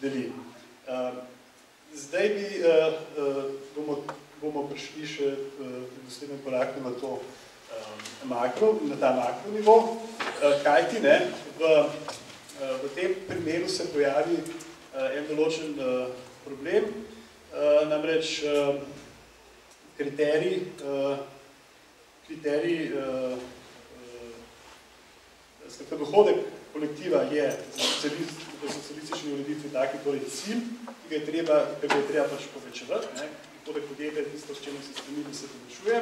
deli. Zdaj bomo prišli še v naslednjem koraku na to na ta makro nivo, kajti v tem primeru se pojavi en določen problem, namreč kriterij dohodek kolektiva je v socialistični ureditvi taki, torej cilj, ki ga je treba pač povečevati, dohodek podjetja je tisto, s čemu se stremi, da se povečuje.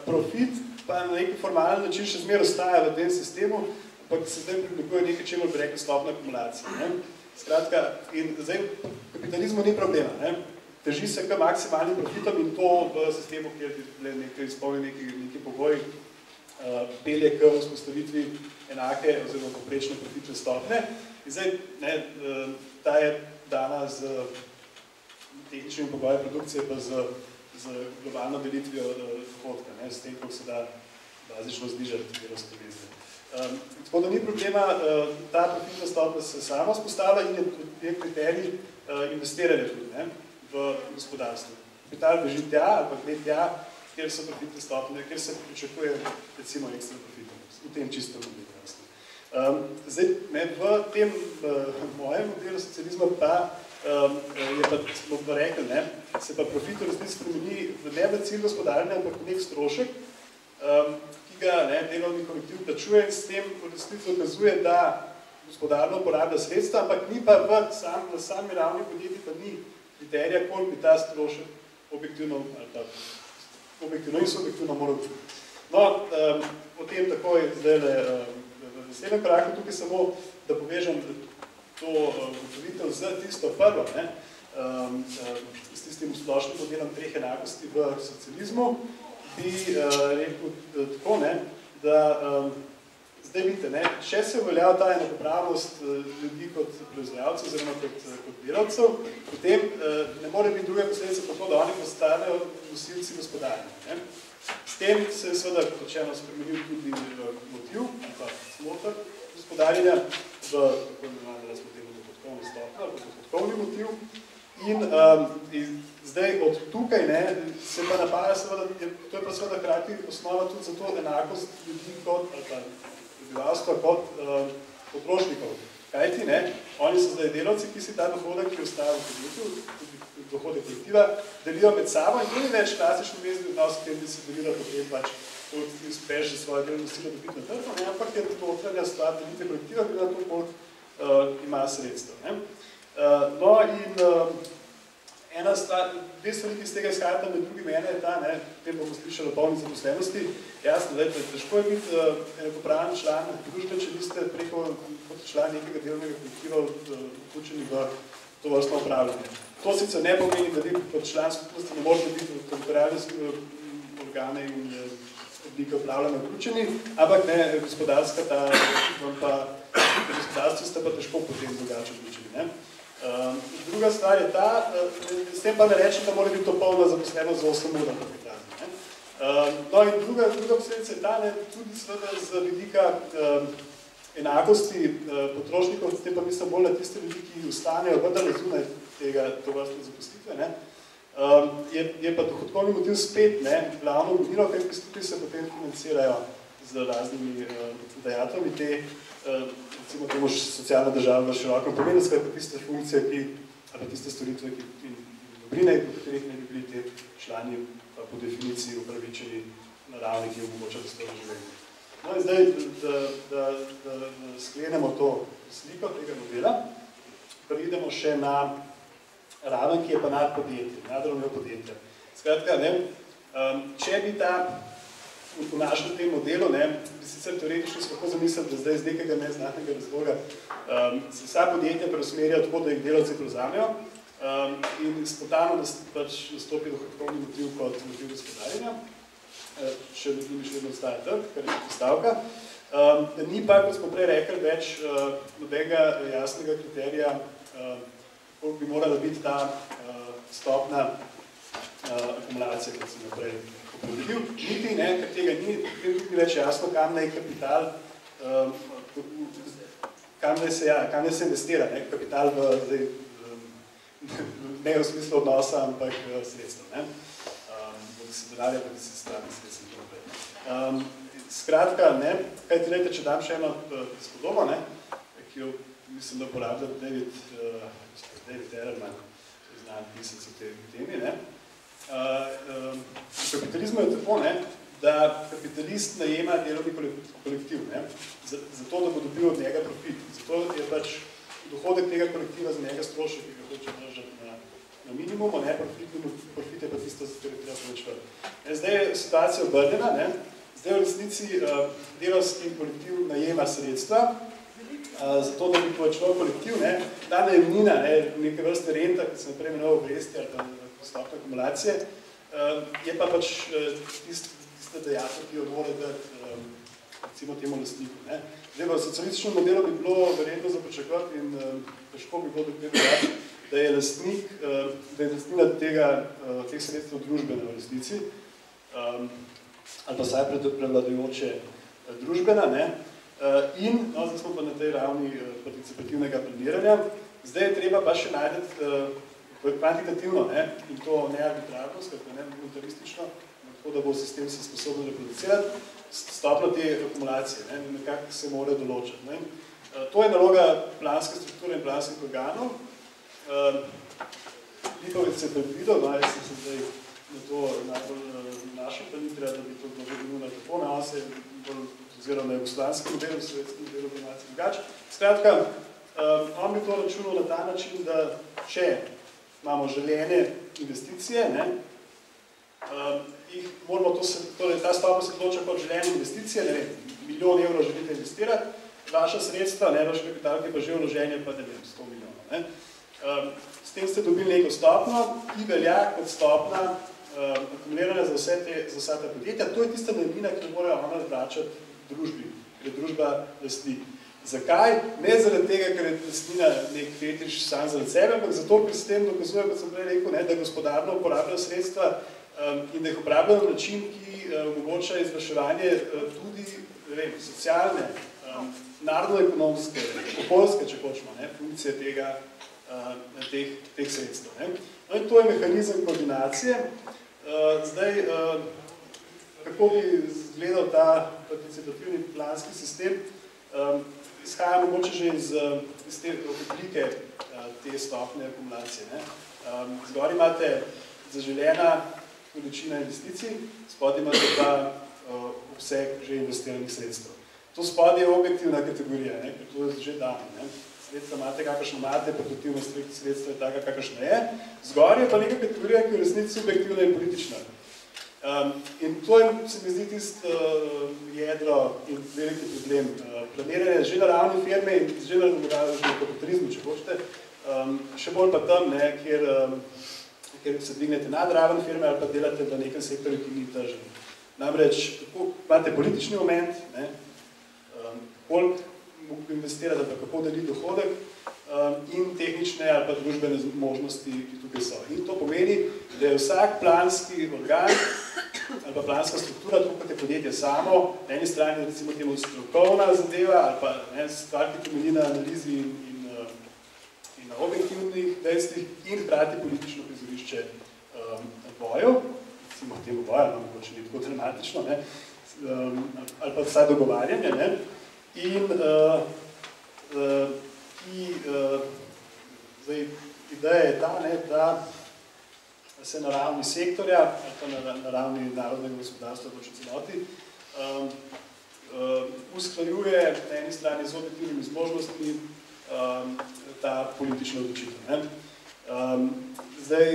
Profit pa na neki formalen način še zmeraj ostaja v tem sistemu, ampak se zdaj priblikuje nekaj, čemu bi rekli stopna akumulacija. Skratka, in zdaj v kapitalizmu ni problema. Teži se k maksimalnim profitom in to v sistemu, kjer bi izpolnili neki pogoji, pelje k vzpostavitvi enake oziroma poprečne profitne stopne. In zdaj, ta je dana z tehničnimi pogoji produkcije pa z globalno delitvijo dohodka, s tem, kako se da bazično znižati delovske veze. Tako da ni problema, ta profitna stopna se sama spostavlja in je kriterij investiranja tudi v gospodarstvo. Kapital beži tja, ampak ne tja, kjer so profitne stopne, kjer se pričakuje recimo ekstra profitnost, v tem čistem gospodarstvu. Zdaj, v tem mojem modelu socializma pa je pa, smo pa rekli, se pa profit v resnici spremeni ne v cilj gospodarjenja, ampak nek strošek, ki ga delovni kolektiv plačuje in s tem v resnici dokazuje, da gospodarno uporablja sredstva, ampak ni pa na sami ravni podjetij pa ni kriterija, koliko bi ta strošek objektivno in subjektivno moral biti. No, o tem takoj zdaj v naslednjem koraku tukaj samo, da povežem to ugotovitev z tisto prvo, s tistim splošnim modelom treh enakosti v socializmu, bi rekel tako, da zdaj vidite, če se uveljava ta enakopravnost ljudi kot proizvajalcev oziroma kot delavcev, potem ne more biti druge posledice po to, da oni postanejo nosilci gospodarja. S tem se je seveda, kot rečeno, spremenil tudi motiv, pa smoter gospodarjenja v dohodkovni stopnji ali dohodkovni motiv. In zdaj od tukaj se pa napaja seveda, to je pa seveda hkrati osnova tudi za to enakost ljudi kot prebivalstva kot potrošnikov. Kajti, oni so zdaj delavci, ki si ta dohodek, ki ostaja v podjetju, tudi dohodek kolektiva, delijo med sabo in to ni več klasični vezni odnos, kjer bi se delila potem pač, ko uspeš za svoje delovno silo dobiti na trgu, ampak je notranja stvar delite kolektiva, bi na to bolj ima sredstva. No in ena stvar, dve stvari, ki iz tega izhajata med drugim, ena je ta, potem bomo slišali o polni zaposlenosti. Jasno, težko je biti enakopraven član družbe, če niste preko član nekega delovnega kolektiva vključeni v to vrstno upravljanje. To sicer ne pomeni, da vi kot član skupnosti ne možete biti v teritorialne organe in oblike upravljanja vključeni, ampak gospodarstva ste pa težko potem drugače vključeni. Druga stvar je ta, s tem pa ne rečem, da mora biti to polna zaposlenost za 8 ur kapitalizma. No in druga posledica je ta, tudi seveda z vidika enakosti potrošnikov, s tem pa mislim bolj na tiste ljudi, ki ostanejo vendarle zunaj tega tovrstne zaposlitve, je pa dohodkovni motiv spet glavno vodilo, ker skupaj se potem financirajo z raznimi dajatvami te recimo temu socialna država v širokem pomenu, skratka tiste funkcije, ali tiste storitve in dobrine, po katerih ne bi bili te člani po definiciji upravičeni na ravni, ki omogoča dostojno življenje. No in zdaj, da sklenemo to sliko tega modela, preidemo še na raven, ki je pa nad podjetje, nadravno podjetje. Skratka, če bi ta v našem tem modelu, bi sicer teoretično se lahko zamisliti, da zdaj iz nekega neznatnega razloga se vsa podjetja preusmerijo tako, da jih delavci prevzamejo in spontano pač nastopi dohodkovni motiv kot motiv gospodarjenja, še med njimi še vedno ostaja trg, kar je postavka. Ni pa, kot smo prej rekli, več nobenega jasnega kriterija, koliko bi morala biti ta stopna akumulacija, kot sem naprej opozoril. Niti, ker tega ni več jasno, kam naj kapital kam naj se investira, ne? Kapital ne v smislu odnosa, ampak sredstva. Bodi se denarja, bodi se strani sredstva. Skratka, kaj ti lejte, če dam še eno spodobo, ki jo mislim, da uporablja David Ehrman, znan pisec o tej temi. V kapitalizmu je tako, da kapitalist najema delovni kolektiv, zato, da bo dobil od njega profit. Zato je pač dohodek tega kolektiva za njega strošek, ki ga hoče držati na minimumu, profit je pa tisto, za katero treba povečevati. Zdaj je situacija obrnjena, zdaj v resnici delovski kolektiv najema sredstva, zato, da bi povečeval kolektiv, ta najemnina, neke vrste renta, ki se naprej imenoval obresti ali pa stopne akumulacije, je pa pač tista dejatev, ki jo mora dati recimo temu lastniku. Zdaj, v socialističnem modelu bi bilo verjetno za pričakovati in težko bi bilo dokaj, da je lastnina teh sredstev družbena v resnici, ali pa vsaj prevladujoče družbena, in zdaj smo pa na tej ravni participativnega planiranja. Zdaj je treba pa še najdeti kvantitativno, in to ne arbitrarno, skratka ne monetaristično, tako da bo sistem se sposoben reproducirati, stopno te akumulacije, nekako se mora določiti. To je naloga planske strukture in planskih organov. Lipovec se je predvidel, jaz sem se zdaj na to najbolj našel, pa ni treba, da bi to bilo na tako, on se je bolj oziroma na jugoslavenskem modelu, v sovjetskem modelu bi malce drugače. Skratka, on bi to računal na ta način, da če imamo želene investicije, ta stopnja se odloča kot želene investicije, ne vem, 1 milijon evrov želite investirati, vaša sredstva, vaš kapital, ki je pa že vloženje, pa ne vem, 100 milijonov. S tem ste dobili neko stopno, ki velja kot stopna akumulirana za vsa ta podjetja. To je tista najemnina, ki morajo ona vračati družbi, ker je družba lastnik. Zakaj? Ne zaradi tega, ker je lastnina nek fetiš sam zaradi sebe, ampak zato, ker s tem dokazuje, kot sem prej rekel, da gospodarno uporabljajo sredstva in da jih uporabljajo na način, ki omogoča izvrševanje tudi socialne, narodno-ekonomske, okoljske, če hočemo, funkcije teh sredstev. In to je mehanizem koordinacije. Zdaj, kako bi izgledal ta participativni planski sistem, izhaja mogoče že iz te oblike te stopne akumulacije. Zgor imate zaželena količina investicij, spodaj imate pa obseg že investiranih sredstev. To spodaj je objektivna kategorija, ker to je že dano. Sredstva imate, kakršno imate, produktivna sredstva je taka, kakršna je. Zgor je pa neka kategorija, ki je v resnici subjektivna in politična. In to se mi zdi tisto jedro in veliki problem planiranja že na ravni firme in že na ravni kapitalizmu, če hočete, še bolj pa tam, kjer se dvignete nad raven firme ali pa delate v nekem sektorju, ki ni tržen. Namreč, imate politični moment, koliko investirate, pa kako deli dohodek in tehnične ali pa družbene možnosti, ki tukaj so. In to pomeni, da je vsak planski organ ali pa planska struktura, tako kot je podjetje samo, na eni strani recimo temu strokovna zadeva ali pa stvar, ki temelji na analizi in na objektivnih dejstvih in hkrati politično prizorišče bojev, recimo temu boja, mogoče ni tako dramatično, ali pa vsaj dogovarjanje, in ideja je ta, da se na ravni sektorja, ali pa na ravni narodnega gospodarstva, če celoti, usklajuje na eni strani z objektivnimi zmožnostmi ta politična odločitev. Zdaj,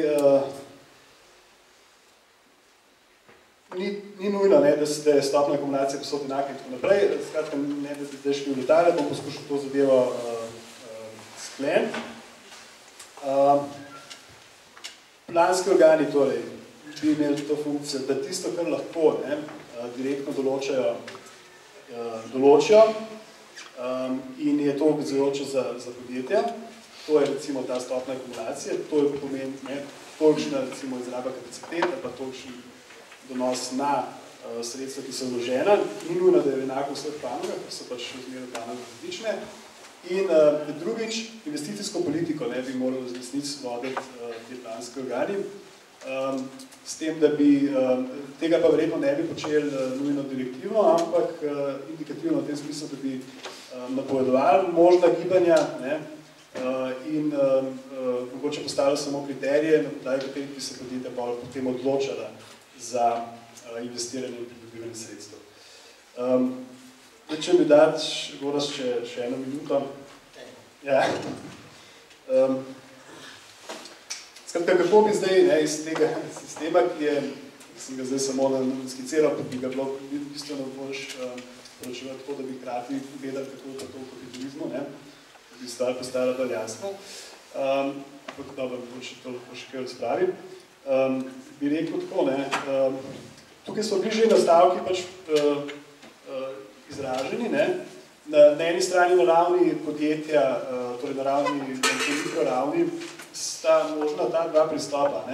ni nujno, da je stopna akumulacije posod enaka in tako naprej. Skratka, ne da zdaj šli v detalje, bom poskušal to zadevo skleniti. Planski organi torej bi imeli to funkcijo, da tisto, kar lahko direktno določijo in je to obvezujoče za podjetja. To je recimo ta stopna akumulacije, to je pomen tolikšna recimo izraba kapacitet ali pa tolikšen donos na sredstva, ki so vložena. Ni nujno, da je enako v vseh panogah, ker so pač zmeraj panoge različne. In drugič, investicijsko politiko ne bi morali z resnic voditi te planske organi, s tem, da bi tega pa verjetno ne bi počeli nujno direktivno, ampak indikativno v tem smislu, da bi napovedovali možna gibanja, ne, in mogoče postavili samo kriterije, na podlagi katerih bi se podjetja potem odločala za investiranje in pridobivanje sredstev. Če mi dati, Goraz, še eno minuto. Ja. Skratka, kako bi zdaj iz tega sistema, ki sem ga zdaj samo skiciral, pa bi ga bilo bistveno boljš poročevati tako, da bi hkrati vedeli, kako je to v kapitalizmu, da bi stvar postala bolj jasna. Ampak dobro, bo še kaj razpravim. Bi rekel tako, tukaj so bili že nastavki pač izraženi, na eni strani na ravni podjetja, torej na mikroravni, sta možna ta dva pristopa.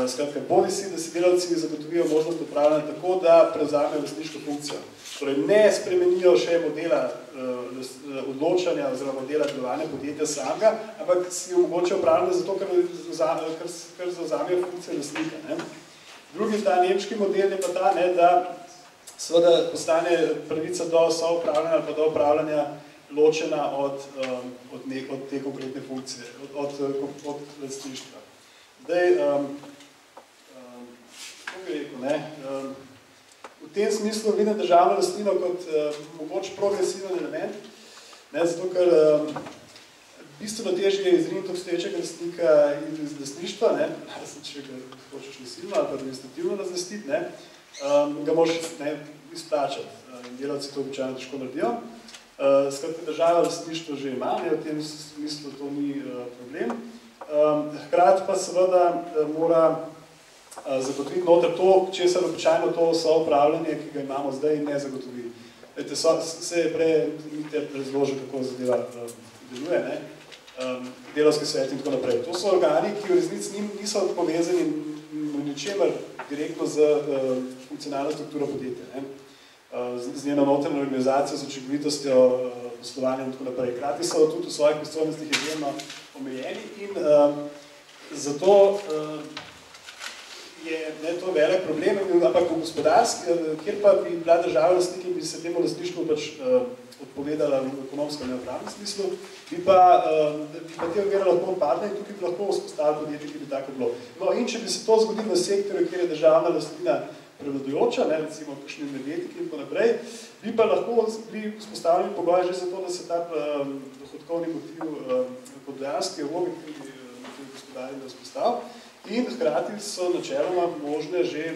Skratka, bodi si, da si delavci zagotovijo možnost upravljanja tako, da prevzamejo lastniško funkcijo. Torej, ne spremenijo še modela odločanja oziroma modela delovanja podjetja samega, ampak si omogočajo upravljanje zato, ker zavzamejo funkcijo lastnika. Drugi, ta nemški model je pa ta, da seveda postane pravica do soupravljanja ali pa do upravljanja ločena od te konkretne funkcije, od lastništva. Zdaj, kako bi rekel, v tem smislu vidim državno lastnino kot mogoče progresiven element, zato ker bistveno težje je izriniti obstoječega lastnika iz lastništva, če ga hočeš nasilno ali pa administrativno razlastiti, ga moraš izplačati in delavci to običajno težko naredijo. Skratka, država lastništvo že ima, v tem smislu to ni problem. Hkrati pa seveda mora zagotoviti noter to, česar običajno to soupravljanje, ki ga imamo zdaj, ne zagotovi. Se je prej razložil, kako zadeva deluje, delavski svet in tako naprej. To so organi, ki v resnici niso povezani v ničemer direktno z funkcionalno strukturo podjetja, z njeno notranjo organizacijo, z učinkovitostjo poslovanja in tako naprej. Hkrati so tudi v svojih pristojnostih izjemno omejeni in zato je to velik problem, ampak v gospodarski, kjer pa bi bila država lastnik in bi se temu lastništvu pač odpovedala v ekonomskem neupravnem smislu, bi pa te ovire lahko odpadle in tukaj bi lahko vzpostavili podjetje, ki bi tako bilo. No in če bi se to zgodilo v sektorju, kjer je državna lastnina prevladujoča, recimo kakšni energetiki in tako naprej, bi pa lahko bili vzpostavljeni pogoji že za to, da se ta dohodkovni motiv kot dejanski vlogi, ki bi gospodarjenje vzpostavil. In hkrati so načeloma možne že,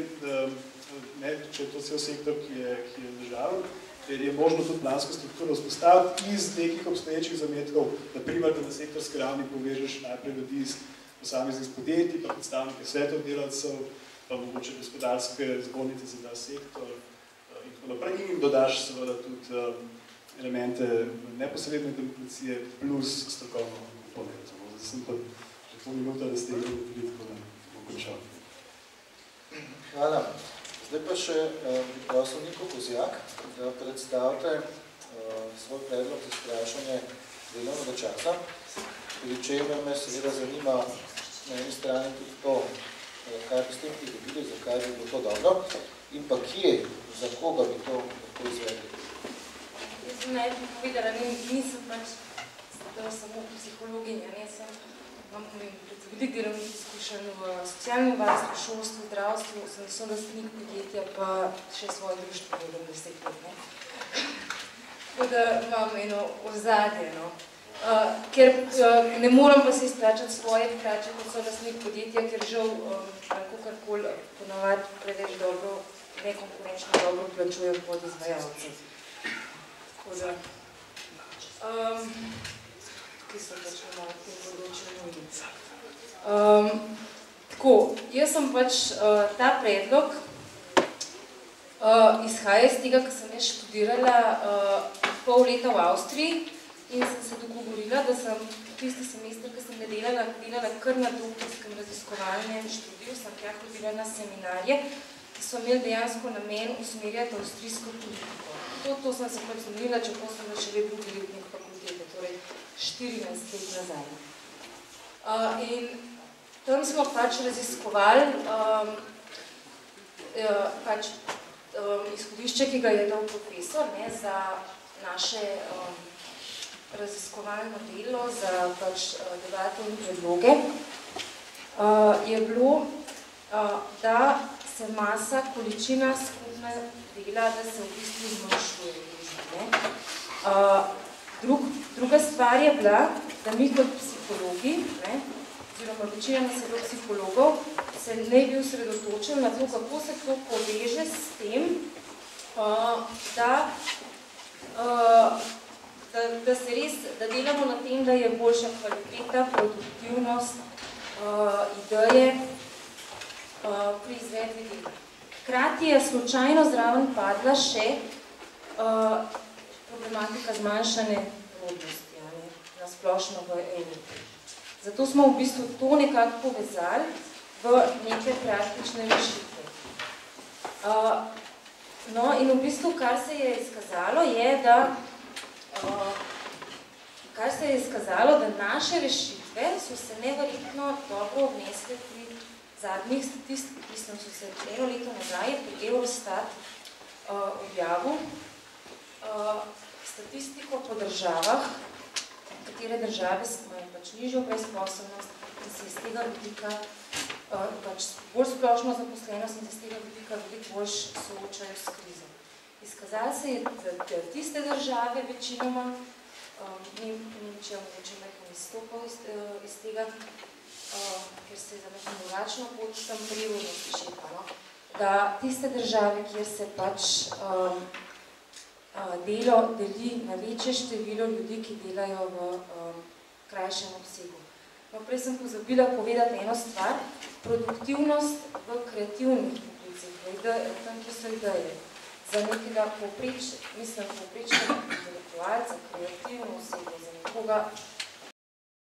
če je to cel sektor, ki je državen, je možno tudi plansko strukturo vzpostaviti iz nekih obstoječih zametkov, naprimer, da na sektorski ravni povežeš najprej ljudi iz posameznih podjetij, pa predstavnike svetov delavcev, pa mogoče gospodarske zbornice za ta sektor in tako naprej. In dodaš seveda tudi elemente neposredne demokracije plus strokovno komponento. Zdaj sem pa že pol minuta, da ste imeli tudi tako da bom končal. Hvala. Zdaj pa še bi prosil Niko Kozjak, da predstavite svoj predlog za skrajšanje delovnega časa, pri čemer me seveda zanima na eni strani tudi to, kaj bi s tem pridobili, zakaj bi bilo to dobro in pa kje, za koga bi to lahko izvedeli. Jaz sem najprej povedala, nisem pač samo psihologinja, imam veliko delovnih izkušenj v socialnem varstvu, šolstvu, zdravstvu, sem solastnik podjetja, pa še svoje društvo vodim 10 let. Tako da imam eno ozadje, ker ne moram pa se izplačati svoje plače kot solastnik podjetja, ker žal kakorkoli ponavadi preveč dobro, nekonkurenčno dobro plačujem pod izvajalce. Tako da ki so pač na tem področju nujni. Tako, jaz sem pač ta predlog izhaja iz tega, ker sem jaz študirala pol leta v Avstriji in sem se dogovorila, da sem tisti semester, ki sem ga delala kar na doktorskem raziskovalnem študiju, sem tja hodila na seminarje, ki so imeli dejansko namen usmerjati avstrijsko politiko. To sem se pač zanimala, čeprav sem šele drugi letnik fakultete. Torej, 14 let nazaj. In tam smo pač raziskovali izhodišče, ki ga je dal profesor, ne, za naše raziskovalno delo, za pač debate in predloge, je bilo, da se masa, količina skupna dela, da se v bistvu zmanjšuje. Druga stvar je bila, da mi kot psihologi, oziroma večina nas je bilo psihologov, se ne bi osredotočili na to, kako se to poveže s tem, da delamo na tem, da je boljša kvaliteta, produktivnost, ideje pri izvedbi dela. Hkrati je slučajno zraven padla še problematika zmanjšane rodnosti, na splošno v EU. Zato smo v bistvu to nekako povezali v neke praktične rešitve. No, in v bistvu, kar se je izkazalo, da naše rešitve so se neverjetno dobro obnesle pri zadnjih statistikah, ki so se eno leto nazaj pri Eurostat objavil statistiko po državah, katere države imajo pač nižjo brezposelnost in se iz tega vidika pač bolj splošno zaposlenost in se iz tega vidika veliko bolj soočajo s krizo. Izkazalo se je, da tiste države večinoma, Nemčija mogoče nekaj izstopal iz tega, ker se je za nekaj drugačno pot tam prirodnosti šepano, da tiste države, kjer se pač delo deli na večje število ljudi, ki delajo v krajšem obsegu. No, prej sem pozabila povedati eno stvar, produktivnost v kreativnih poklicih, tam, ki so ideje. Za nekega povprečnega intelektualca, kreativno osebo, za nekoga